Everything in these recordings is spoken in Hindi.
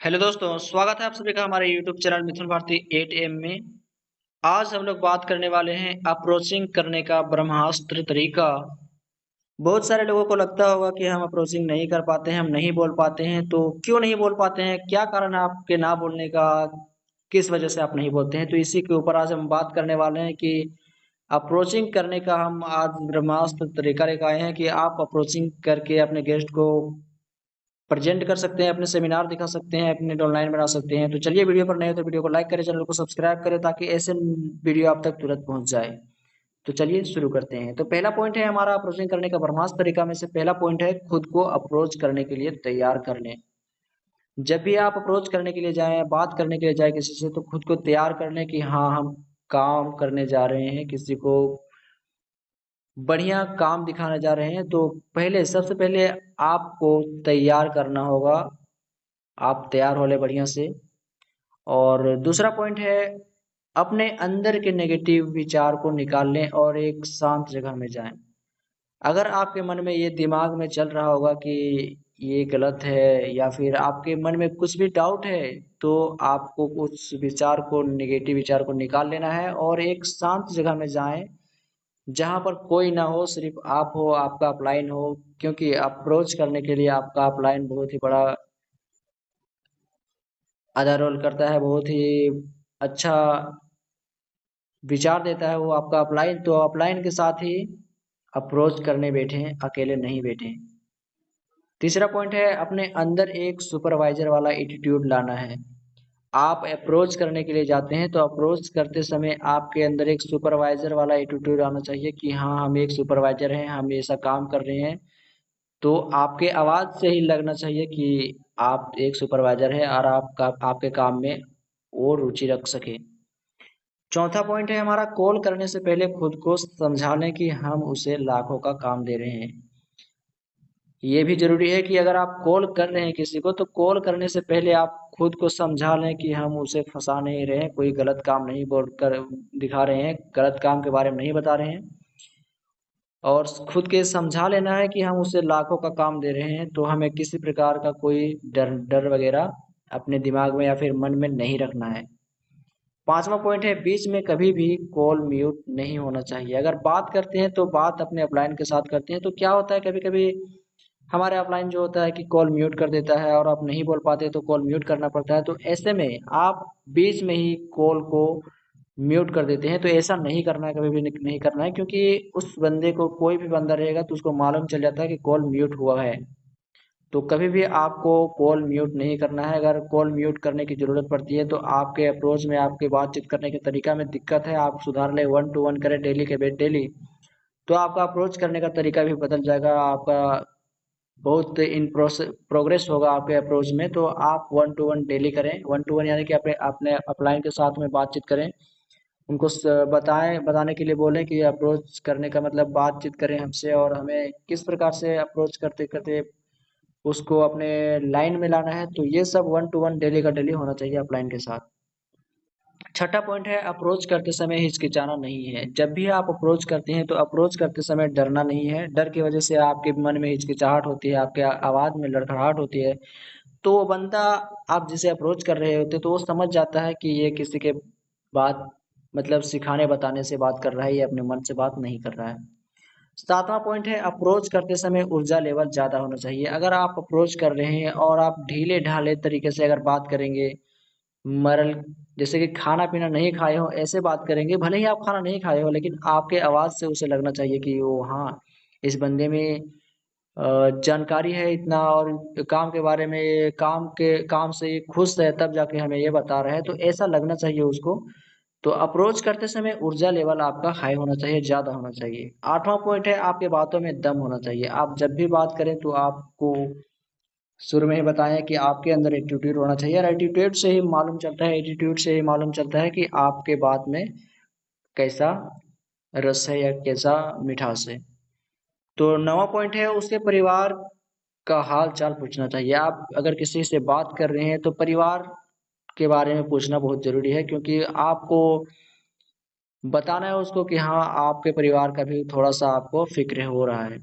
हेलो दोस्तों, स्वागत है आप सभी का हमारे YouTube channel Mithun Bharti 8 AM में। आज हम लोग बात करने वाले हैं अप्रोचिंग करने का ब्रह्मास्त्र तरीका। बहुत सारे लोगों को लगता होगा कि हम अप्रोचिंग नहीं कर पाते हैं, हम नहीं बोल पाते हैं। तो क्यों नहीं बोल पाते हैं, क्या कारण है आपके ना बोलने का, किस वजह से आप नहीं बोलते हैं? तो इसी के ऊपर आज हम बात करने वाले हैं कि अप्रोचिंग करने का हम आज ब्रह्मास्त्र तरीका लेकर आए हैं कि आप अप्रोचिंग करके अपने गेस्ट को प्रेजेंट कर सकते हैं, अपने सेमिनार दिखा सकते हैं, अपने ऑनलाइन बना सकते हैं। तो चलिए, वीडियो पर नए हो तो वीडियो को लाइक करें, चैनल को सब्सक्राइब करें ताकि ऐसे वीडियो आप तक तुरंत पहुंच जाए। तो चलिए शुरू करते हैं। तो पहला पॉइंट है हमारा अप्रोचिंग करने का ब्रह्मास्त्र तरीका में से पहला पॉइंट है खुद को अप्रोच करने के लिए तैयार कर लें। जब भी आप अप्रोच करने के लिए जाएं, बात करने के लिए जाएं किसी से, तो खुद को तैयार कर लें कि हाँ, हम काम करने जा रहे हैं, किसी को बढ़िया काम दिखाने जा रहे हैं। तो पहले सबसे पहले आपको तैयार करना होगा, आप तैयार हो ले बढ़िया से। और दूसरा पॉइंट है अपने अंदर के नेगेटिव विचार को निकाल लें और एक शांत जगह में जाएं। अगर आपके मन में ये दिमाग में चल रहा होगा कि ये गलत है या फिर आपके मन में कुछ भी डाउट है, तो आपको उस विचार को, नेगेटिव विचार को निकाल लेना है और एक शांत जगह में जाएं जहां पर कोई ना हो, सिर्फ आप हो, आपका अपलाइन हो। क्योंकि अप्रोच करने के लिए आपका अपलाइन बहुत ही बड़ा अदा रोल करता है, बहुत ही अच्छा विचार देता है वो आपका अपलाइन। तो अपलाइन के साथ ही अप्रोच करने बैठे, अकेले नहीं बैठे। तीसरा पॉइंट है अपने अंदर एक सुपरवाइजर वाला एटीट्यूड लाना है। आप अप्रोच करने के लिए जाते हैं तो अप्रोच करते समय आपके अंदर एक सुपरवाइजर वाला एटीट्यूड आना चाहिए कि हाँ, हम एक सुपरवाइजर हैं, हम ऐसा काम कर रहे हैं। तो आपके आवाज से ही लगना चाहिए कि आप एक सुपरवाइजर है और आपका आपके काम में वो रुचि रख सके। चौथा पॉइंट है हमारा कॉल करने से पहले खुद को समझा लें कि हम उसे लाखों का काम दे रहे हैं। ये भी जरूरी है कि अगर आप कॉल कर रहे हैं किसी को, तो कॉल करने से पहले आप खुद को समझा लें कि हम उसे फंसा नहीं रहे हैं, कोई गलत काम नहीं बोल कर दिखा रहे हैं, गलत काम के बारे में नहीं बता रहे हैं। और खुद के समझा लेना है कि हम उसे लाखों का काम दे रहे हैं। तो हमें किसी प्रकार का कोई डर डर वगैरह अपने दिमाग में या फिर मन में नहीं रखना है। पांचवा पॉइंट है बीच में कभी भी कॉल म्यूट नहीं होना चाहिए। अगर बात करते हैं तो बात अपने अपलाइन के साथ करते हैं। तो क्या होता है, कभी कभी हमारे अपलाइन जो होता है कि कॉल म्यूट कर देता है और आप नहीं बोल पाते तो कॉल म्यूट करना पड़ता है। तो ऐसे में आप बीच में ही कॉल को म्यूट कर देते हैं। तो ऐसा नहीं करना है, कभी भी नहीं करना है, क्योंकि उस बंदे को, कोई भी बंदा रहेगा तो उसको मालूम चल जाता है कि कॉल म्यूट हुआ है। तो कभी भी आपको कॉल म्यूट नहीं करना है। अगर कॉल म्यूट करने की ज़रूरत पड़ती है तो आपके अप्रोच में, आपके बातचीत करने के तरीका में दिक्कत है, आप सुधार लें, 1 to 1 करें डेली के बेड डेली। तो आपका अप्रोच करने का तरीका भी बदल जाएगा, आपका बहुत इन प्रोग्रेस होगा आपके अप्रोच में। तो आप 1 to 1 डेली करें। 1 to 1 यानी कि अपने अपने अपलाइन के साथ में बातचीत करें, उनको बताएं, बताने के लिए बोलें कि अप्रोच करने का मतलब बातचीत करें हमसे और हमें किस प्रकार से अप्रोच करते करते उसको अपने लाइन में लाना है। तो ये सब 1 to 1 डेली का डेली होना चाहिए अपलाइन के साथ। छठा पॉइंट है अप्रोच करते समय हिचकिचाना नहीं है। जब भी आप अप्रोच करते हैं तो अप्रोच करते समय डरना नहीं है। डर की वजह से आपके मन में हिचकिचाहट होती है, आपके आवाज में लड़खड़ाहट होती है। तो वो बंदा, आप जिसे अप्रोच कर रहे होते, तो वो समझ जाता है कि ये किसी के बात, मतलब सिखाने बताने से बात कर रहा है, ये अपने मन से बात नहीं कर रहा है। सातवां पॉइंट है अप्रोच करते समय ऊर्जा लेवल ज्यादा होना चाहिए। अगर आप अप्रोच कर रहे हैं और आप ढीले ढाले तरीके से अगर बात करेंगे, मरल, जैसे कि खाना पीना नहीं खाए हो ऐसे बात करेंगे, भले ही आप खाना नहीं खाए हो, लेकिन आपके आवाज से उसे लगना चाहिए कि वो हाँ, इस बंदे में जानकारी है इतना और काम के बारे में, काम से ये खुश है, तब जाके हमें ये बता रहा है। तो ऐसा लगना चाहिए उसको। तो अप्रोच करते समय ऊर्जा लेवल आपका हाई होना चाहिए, ज्यादा होना चाहिए। आठवां पॉइंट है आपके बातों में दम होना चाहिए। आप जब भी बात करें तो आपको शुरू में ही बताया कि आपके अंदर एटीट्यूड होना चाहिए, और एटीट्यूड से ही मालूम चलता है, एटीट्यूड से ही मालूम चलता है कि आपके बात में कैसा रस है या कैसा मिठास है। तो नवा पॉइंट है उसके परिवार का हाल चाल पूछना चाहिए। आप अगर किसी से बात कर रहे हैं तो परिवार के बारे में पूछना बहुत जरूरी है, क्योंकि आपको बताना है उसको कि हाँ, आपके परिवार का भी थोड़ा सा आपको फिक्र हो रहा है।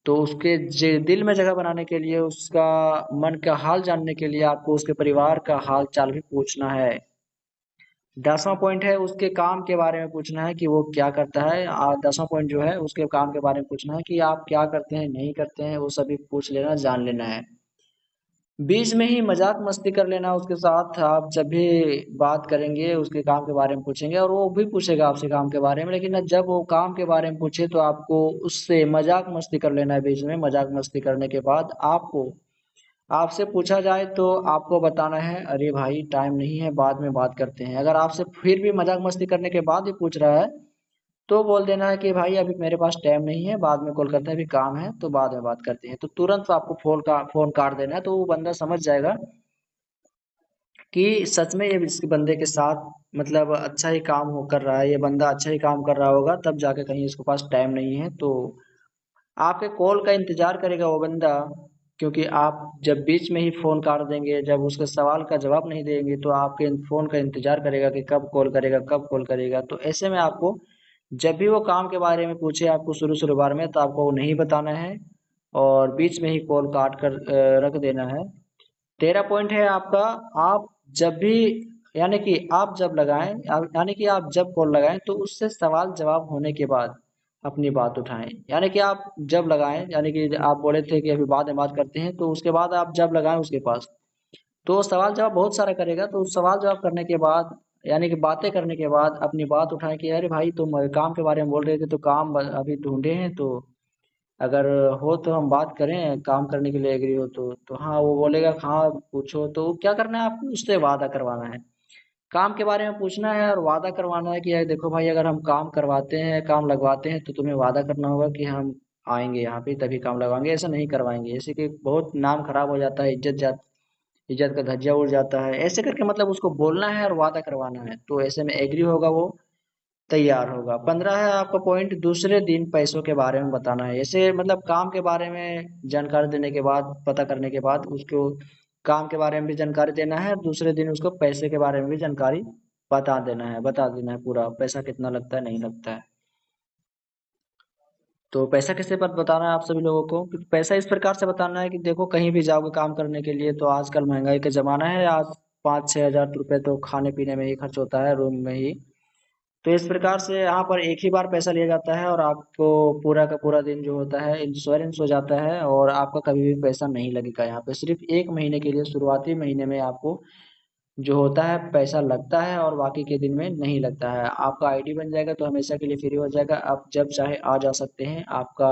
तो उसके दिल में जगह बनाने के लिए, उसका मन का हाल जानने के लिए आपको उसके परिवार का हाल चाल भी पूछना है। 10वां पॉइंट है उसके काम के बारे में पूछना है कि वो क्या करता है। 10वां पॉइंट जो है उसके काम के बारे में पूछना है कि आप क्या करते हैं, नहीं करते हैं, वो सभी पूछ लेना, जान लेना है। बीच में ही मजाक मस्ती कर लेना उसके साथ। आप जब भी बात करेंगे उसके काम के बारे में पूछेंगे और वो भी पूछेगा आपसे काम के बारे में, लेकिन जब वो काम के बारे में पूछे तो आपको उससे मजाक मस्ती कर लेना है। बीच में मजाक मस्ती करने के बाद आपको आपसे पूछा जाए तो आपको बताना है, अरे भाई टाइम नहीं है, बाद में बात करते हैं। अगर आपसे फिर भी मजाक मस्ती करने के बाद भी पूछ रहा है तो बोल देना है कि भाई अभी मेरे पास टाइम नहीं है, बाद में कॉल करते हैं, अभी काम है, तो बाद में बात करते हैं। तो तुरंत आपको फोन काट देना है। तो वो बंदा समझ जाएगा कि सच में ये इस बंदे के साथ मतलब अच्छा ही काम हो कर रहा है, ये बंदा अच्छा ही काम कर रहा होगा, तब जाके कहीं इसके पास टाइम नहीं है। तो आपके कॉल का इंतजार करेगा वो बंदा, क्योंकि आप जब बीच में ही फोन काट देंगे, जब उसके सवाल का जवाब नहीं देंगे, तो आपके फोन का इंतजार करेगा कि कब कॉल करेगा, कब कॉल करेगा। तो ऐसे में आपको जब भी वो काम के बारे में पूछे आपको शुरू शुरू बार में, तो आपको वो नहीं बताना है और बीच में ही कॉल काट कर रख देना है। 13 पॉइंट है आपका, आप जब भी यानी कि आप जब लगाएं, यानी कि आप जब कॉल लगाएं तो उससे सवाल जवाब होने के बाद अपनी बात उठाएं। यानी कि आप जब लगाएं, यानी कि आप बोले थे कि अभी बाद में बात करते हैं, तो उसके बाद आप जब लगाएं उसके पास, तो सवाल जवाब बहुत सारा करेगा। तो सवाल जवाब करने के बाद यानी कि बातें करने के बाद अपनी बात उठाएं कि अरे भाई तुम काम के बारे में बोल रहे थे, तो काम अभी ढूंढे हैं, तो अगर हो तो हम बात करें, काम करने के लिए एग्री हो तो हाँ, वो बोलेगा हाँ पूछो। तो क्या करना है आपको, उससे वादा करवाना है, काम के बारे में पूछना है और वादा करवाना है कि यार देखो भाई अगर हम काम करवाते हैं, काम लगवाते हैं, तो तुम्हें वादा करना होगा कि हम आएंगे यहाँ पे तभी काम लगवाएंगे, ऐसा नहीं करवाएंगे। ऐसे कि बहुत नाम खराब हो जाता है, इज्जत का धज्जिया उड़ जाता है। ऐसे करके मतलब उसको बोलना है और वादा करवाना है, तो ऐसे में एग्री होगा वो, तैयार होगा। 15 है आपका पॉइंट, दूसरे दिन पैसों के बारे में बताना है। ऐसे मतलब काम के बारे में जानकारी देने के बाद, पता करने के बाद उसको काम के बारे में भी जानकारी देना है, दूसरे दिन उसको पैसे के बारे में भी जानकारी बता देना है पूरा, पैसा कितना लगता है, नहीं लगता है। तो पैसा किससे पर बताना है आप सभी लोगों को, कि पैसा इस प्रकार से बताना है कि देखो कहीं भी जाओगे काम करने के लिए तो आजकल महंगाई का जमाना है, आज 5-6 हज़ार रुपये तो खाने पीने में ही खर्च होता है, रूम में ही। तो इस प्रकार से यहाँ पर एक ही बार पैसा लिया जाता है और आपको पूरा का पूरा दिन जो होता है इंश्योरेंस हो जाता है और आपका कभी भी पैसा नहीं लगेगा। यहाँ पे सिर्फ 1 महीने के लिए, शुरुआती महीने में आपको जो होता है पैसा लगता है और बाकी के दिन में नहीं लगता है। आपका आईडी बन जाएगा तो हमेशा के लिए फ्री हो जाएगा, आप जब चाहे आ जा सकते हैं। आपका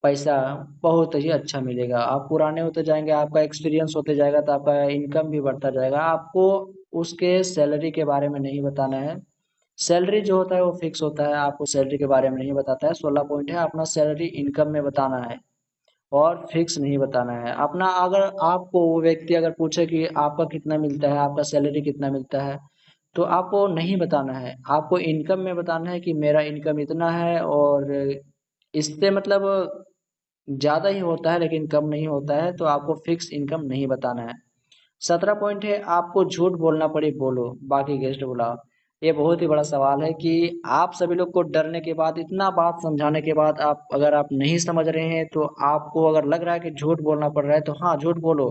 पैसा बहुत ही अच्छा मिलेगा, आप पुराने होते जाएंगे, आपका एक्सपीरियंस होते जाएगा, तो आपका इनकम भी बढ़ता जाएगा। आपको उसके सैलरी के बारे में नहीं बताना है, सैलरी जो होता है वो फिक्स होता है, आपको सैलरी के बारे में नहीं बताता है। 16 पॉइंट है अपना सैलरी इनकम में बताना है और फिक्स नहीं बताना है अपना। अगर आपको वो व्यक्ति अगर पूछे कि आपका कितना मिलता है, आपका सैलरी कितना मिलता है, तो आपको नहीं बताना है, आपको इनकम में बताना है कि मेरा इनकम इतना है और इससे मतलब ज़्यादा ही होता है लेकिन कम नहीं होता है, तो आपको फिक्स इनकम नहीं बताना है। 17 पॉइंट है आपको झूठ बोलना पड़े बोलो, बाकी गेस्ट बुलाओ। ये बहुत ही बड़ा सवाल है कि आप सभी लोग को डरने के बाद, इतना बात समझाने के बाद, आप अगर आप नहीं समझ रहे हैं, तो आपको अगर लग रहा है कि झूठ बोलना पड़ रहा है, तो हाँ झूठ बोलो,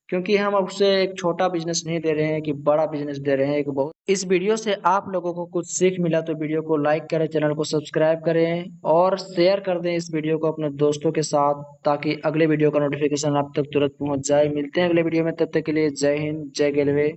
क्योंकि हम उससे एक छोटा बिजनेस नहीं दे रहे हैं कि बड़ा बिजनेस दे रहे हैं एक बहुत। इस वीडियो से आप लोगों को कुछ सीख मिला तो वीडियो को लाइक करें, चैनल को सब्सक्राइब करें और शेयर कर दें इस वीडियो को अपने दोस्तों के साथ, ताकि अगले वीडियो का नोटिफिकेशन आप तक तुरंत पहुंच जाए। मिलते हैं अगले वीडियो में, तब तक के लिए जय हिंद, जय रेलवे।